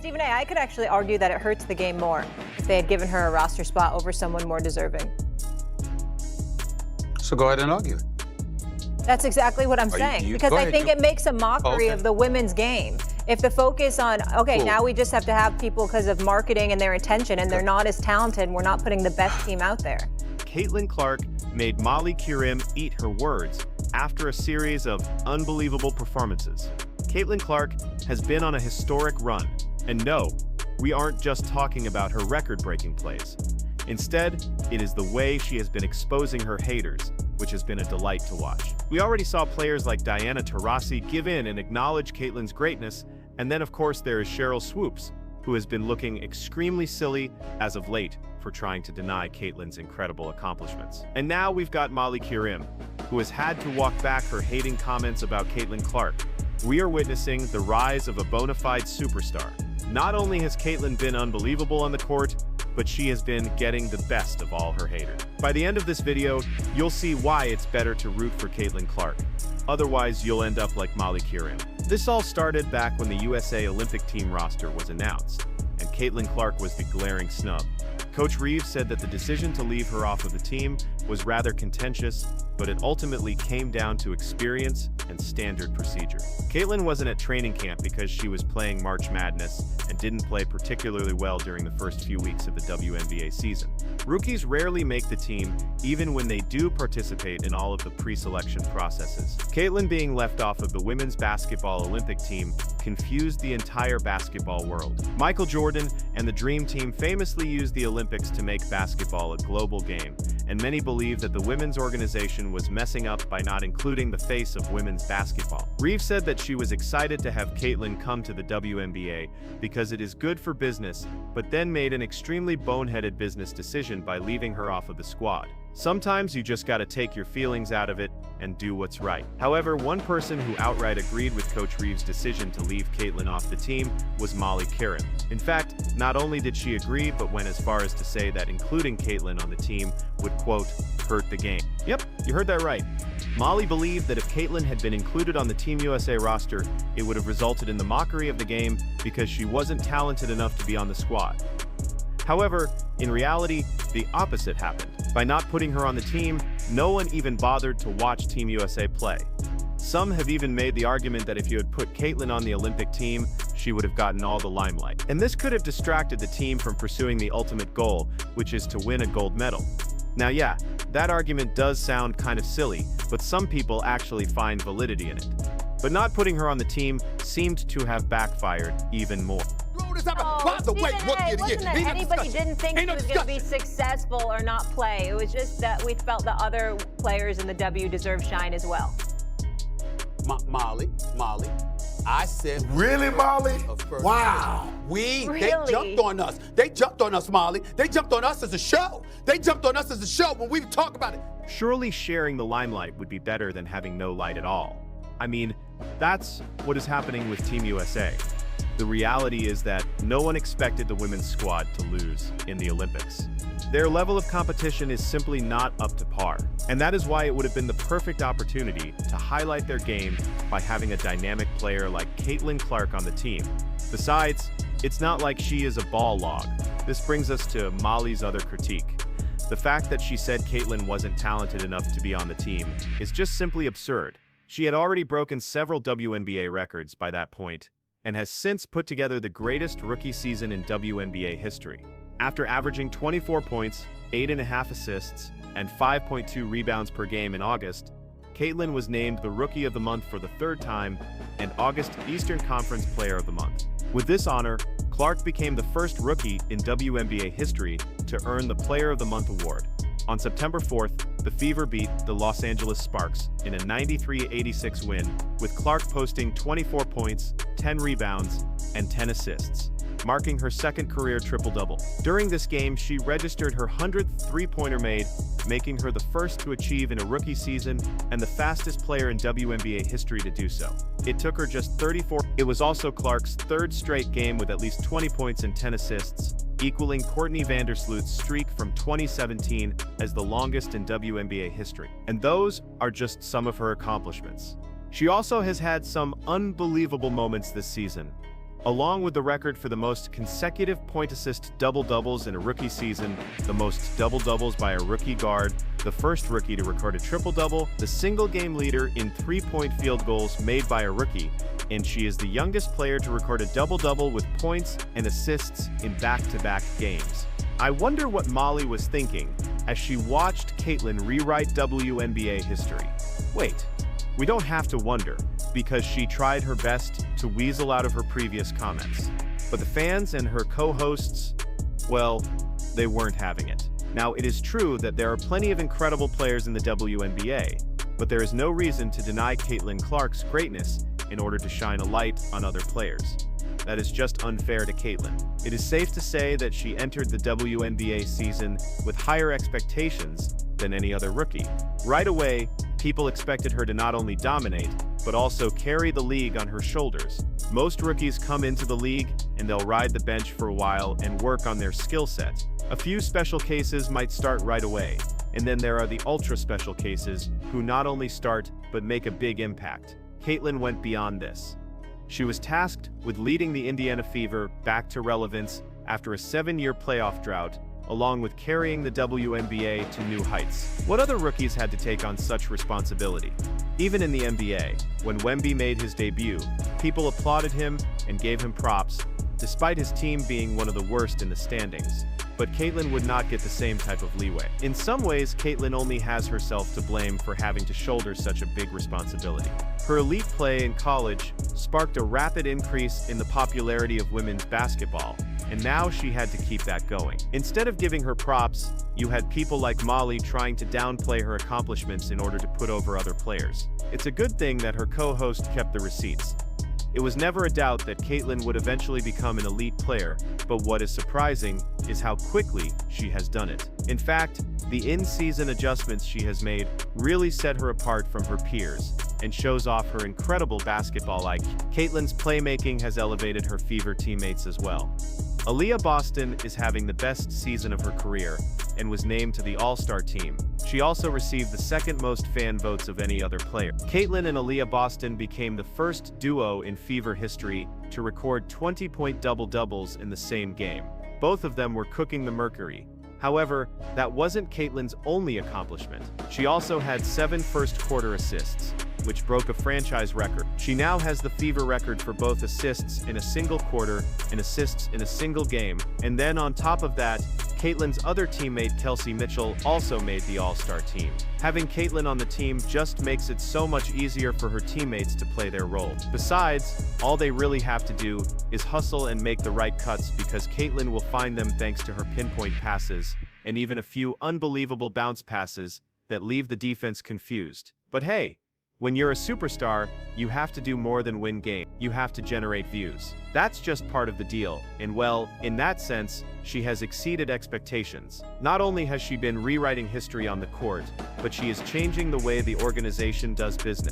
Stephen A., I could actually argue that it hurts the game more if they had given her a roster spot over someone more deserving. So go ahead and argue it. That's exactly what I'm saying, because I think it makes a mockery of the women's game. If the focus on, now we just have to have people because of marketing and their intention, and they're not as talented, and we're not putting the best team out there. Caitlin Clark made Molly Qerim eat her words after a series of unbelievable performances. Caitlin Clark has been on a historic run, and no, we aren't just talking about her record-breaking plays. Instead, it is the way she has been exposing her haters, which has been a delight to watch. We already saw players like Diana Taurasi give in and acknowledge Caitlin's greatness, and then of course there is Sheryl Swoopes, who has been looking extremely silly as of late for trying to deny Caitlin's incredible accomplishments. And now we've got Molly Qerim, who has had to walk back her hating comments about Caitlin Clark. We are witnessing the rise of a bona fide superstar. Not only has Caitlin been unbelievable on the court, but she has been getting the best of all her haters. By the end of this video, you'll see why it's better to root for Caitlin Clark. Otherwise, you'll end up like Molly Qerim. This all started back when the USA Olympic team roster was announced, and Caitlin Clark was the glaring snub. Coach Reeves said that the decision to leave her off of the team was rather contentious, but it ultimately came down to experience and standard procedure. Caitlin wasn't at training camp because she was playing March Madness and didn't play particularly well during the first few weeks of the WNBA season. Rookies rarely make the team, even when they do participate in all of the pre-selection processes. Caitlin being left off of the women's basketball Olympic team confused the entire basketball world. Michael Jordan and the Dream Team famously used the Olympics to make basketball a global game, and many believe that the women's organization was messing up by not including the face of women's basketball. Reeves said that she was excited to have Caitlin come to the WNBA because it is good for business, but then made an extremely boneheaded business decision by leaving her off of the squad. Sometimes you just gotta take your feelings out of it and do what's right. However, one person who outright agreed with Coach Reeves' decision to leave Caitlin off the team was Molly Qerim. In fact, not only did she agree, but went as far as to say that including Caitlin on the team would, quote, hurt the game. Yep, you heard that right. Molly believed that if Caitlin had been included on the Team USA roster, it would have resulted in the mockery of the game because she wasn't talented enough to be on the squad. However, in reality, the opposite happened. By not putting her on the team, no one even bothered to watch Team USA play. Some have even made the argument that if you had put Caitlin on the Olympic team, she would have gotten all the limelight. And this could have distracted the team from pursuing the ultimate goal, which is to win a gold medal. Now yeah, that argument does sound kind of silly, but some people actually find validity in it. But not putting her on the team seemed to have backfired even more. Anybody didn't think she was going to be successful or not play. It was just that we felt the other players in the W deserve shine as well. Molly, I said... Really, Molly? Wow. They jumped on us. They jumped on us, Molly. They jumped on us as a show. They jumped on us as a show when we talk about it. Surely sharing the limelight would be better than having no light at all. I mean, that's what is happening with Team USA. The reality is that no one expected the women's squad to lose in the Olympics. Their level of competition is simply not up to par, and that is why it would have been the perfect opportunity to highlight their game by having a dynamic player like Caitlin Clark on the team. Besides, it's not like she is a ball log. This brings us to Molly's other critique. The fact that she said Caitlin wasn't talented enough to be on the team is just simply absurd. She had already broken several WNBA records by that point, and has since put together the greatest rookie season in WNBA history. After averaging 24 points, 8.5 assists, and 5.2 rebounds per game in August, Caitlin was named the Rookie of the Month for the third time and August Eastern Conference Player of the Month. With this honor, Clark became the first rookie in WNBA history to earn the Player of the Month award. On September 4th, the Fever beat the Los Angeles Sparks in a 93-86 win, with Clark posting 24 points, 10 rebounds, and 10 assists, marking her second career triple-double. During this game, she registered her 100th three-pointer made, making her the first to achieve in a rookie season and the fastest player in WNBA history to do so. It took her just 34. It was also Clark's third straight game with at least 20 points and 10 assists, equaling Courtney Vandersloot's streak from 2017 as the longest in WNBA history. And those are just some of her accomplishments. She also has had some unbelievable moments this season. Along with the record for the most consecutive point-assist double-doubles in a rookie season, the most double-doubles by a rookie guard, the first rookie to record a triple-double, the single-game leader in three-point field goals made by a rookie, and she is the youngest player to record a double-double with points and assists in back-to-back games. I wonder what Molly was thinking as she watched Caitlin rewrite WNBA history. Wait, we don't have to wonder, because she tried her best to weasel out of her previous comments. But the fans and her co-hosts, well, they weren't having it. Now, it is true that there are plenty of incredible players in the WNBA, but there is no reason to deny Caitlin Clark's greatness in order to shine a light on other players. That is just unfair to Caitlin. It is safe to say that she entered the WNBA season with higher expectations than any other rookie. Right away, people expected her to not only dominate, but also carry the league on her shoulders. Most rookies come into the league and they'll ride the bench for a while and work on their skill set. A few special cases might start right away, and then there are the ultra special cases who not only start but make a big impact. Caitlin went beyond this. She was tasked with leading the Indiana Fever back to relevance after a 7-year playoff drought, along with carrying the WNBA to new heights. What other rookies had to take on such responsibility? Even in the NBA, when Wemby made his debut, people applauded him and gave him props, despite his team being one of the worst in the standings. But Caitlin would not get the same type of leeway. In some ways, Caitlin only has herself to blame for having to shoulder such a big responsibility. Her elite play in college sparked a rapid increase in the popularity of women's basketball, and now she had to keep that going. Instead of giving her props, you had people like Molly trying to downplay her accomplishments in order to put over other players. It's a good thing that her co-host kept the receipts. It was never a doubt that Caitlin would eventually become an elite player, but what is surprising is how quickly she has done it. In fact, the in-season adjustments she has made really set her apart from her peers and shows off her incredible basketball IQ. Caitlin's playmaking has elevated her Fever teammates as well. Aaliyah Boston is having the best season of her career and was named to the All-Star team. She also received the second most fan votes of any other player. Caitlin and Aaliyah Boston became the first duo in Fever history to record 20-point double-doubles in the same game. Both of them were cooking the Mercury. However, that wasn't Caitlin's only accomplishment. She also had 7 first-quarter assists, which broke a franchise record. She now has the Fever record for both assists in a single quarter and assists in a single game. And then on top of that, Caitlin's other teammate Kelsey Mitchell also made the All-Star team. Having Caitlin on the team just makes it so much easier for her teammates to play their role. Besides, all they really have to do is hustle and make the right cuts, because Caitlin will find them thanks to her pinpoint passes and even a few unbelievable bounce passes that leave the defense confused. But hey, when you're a superstar, you have to do more than win games. You have to generate views. That's just part of the deal, and well, in that sense, she has exceeded expectations. Not only has she been rewriting history on the court, but she is changing the way the organization does business.